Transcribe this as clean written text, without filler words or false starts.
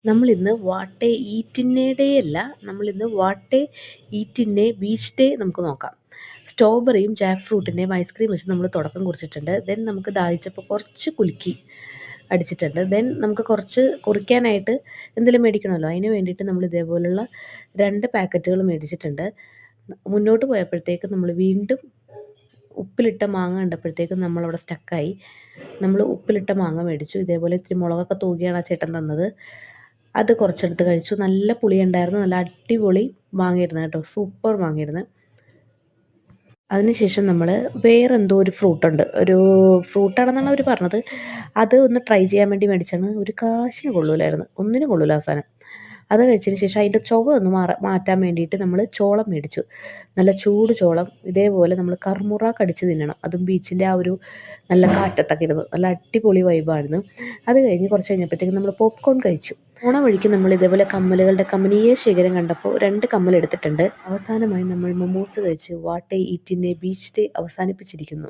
നമ്മളിന്ന് what a eat in A day അല്ല, നമ്മളിന്ന് what a eat in a beach day നമുക്ക് നോക്കാം. സ്ട്രോബെറിയും ജാക്ക് ഫ്രൂട്ടിൻ്റെയും ഐസ്ക്രീം വെച്ച് നമ്മൾ തുടക്കം കുറിച്ചിട്ടുണ്ട്. ദെൻ നമുക്ക് ദാഹിച്ചപ്പോൾ കുറച്ച് കുലുക്കി അടിച്ചിട്ടുണ്ട്. ദെൻ നമുക്ക് കുറച്ച് കുറിക്കാനായിട്ട് എന്തെങ്കിലും മേടിക്കണമല്ലോ, അതിന് വേണ്ടിയിട്ട് നമ്മൾ ഇതേപോലുള്ള 2 പാക്കറ്റുകൾ മേടിച്ചിട്ടുണ്ട്. മുന്നോട്ട് പോയപ്പോഴത്തേക്ക് നമ്മൾ വീണ്ടും ഉപ്പിലിട്ട മാങ്ങ കണ്ടപ്പോഴത്തേക്കും നമ്മളവിടെ സ്റ്റക്കായി. നമ്മൾ ഉപ്പിലിട്ട മാങ്ങ മേടിച്ചു. ഇതേപോലെ ഇത്തിരി മുളകൊക്കെ തൂകിയാണ് ആ ചേട്ടൻ തന്നത്. അത് കുറച്ചെടുത്ത് കഴിച്ചു. നല്ല പുളിയുണ്ടായിരുന്നു. നല്ല അടിപൊളി മാങ്ങയായിരുന്നു കേട്ടോ, സൂപ്പർ മാങ്ങയായിരുന്നു. അതിനുശേഷം നമ്മൾ വേറെന്തോ ഒരു ഫ്രൂട്ടുണ്ട്, ഒരു ഫ്രൂട്ടാണെന്നാണ് അവർ പറഞ്ഞത്. അത് ഒന്ന് ട്രൈ ചെയ്യാൻ വേണ്ടി മേടിച്ചാണ്. ഒരു കാശിന് കൊള്ളൂലായിരുന്നു, ഒന്നിനും കൊള്ളൂല അവസാനം. അത് കഴിച്ചതിന് ശേഷം അതിൻ്റെ ചുവ ഒന്ന് മാറ്റാൻ വേണ്ടിയിട്ട് നമ്മൾ ചോളം മേടിച്ചു. നല്ല ചൂട് ചോളം. ഇതേപോലെ നമ്മൾ കറുമുറ കടിച്ച് തിന്നണം, അതും ബീച്ചിൻ്റെ ആ ഒരു നല്ല കാറ്റത്തൊക്കെ ഇരുന്ന് നല്ല അടിപൊളി വൈബായിരുന്നു. അത് കഴിഞ്ഞ് കുറച്ച് കഴിഞ്ഞപ്പോഴത്തേക്കും നമ്മൾ പോപ്കോൺ കഴിച്ചു. ഓണ വഴിക്ക് നമ്മൾ ഇതേപോലെ കമ്മലുകളുടെ കമനീയ ശേഖരം കണ്ടപ്പോൾ 2 കമ്മൽ എടുത്തിട്ടുണ്ട്. അവസാനമായി നമ്മൾ മൊമോസ് കഴിച്ച് what a eat in a beach day അവസാനിപ്പിച്ചിരിക്കുന്നു.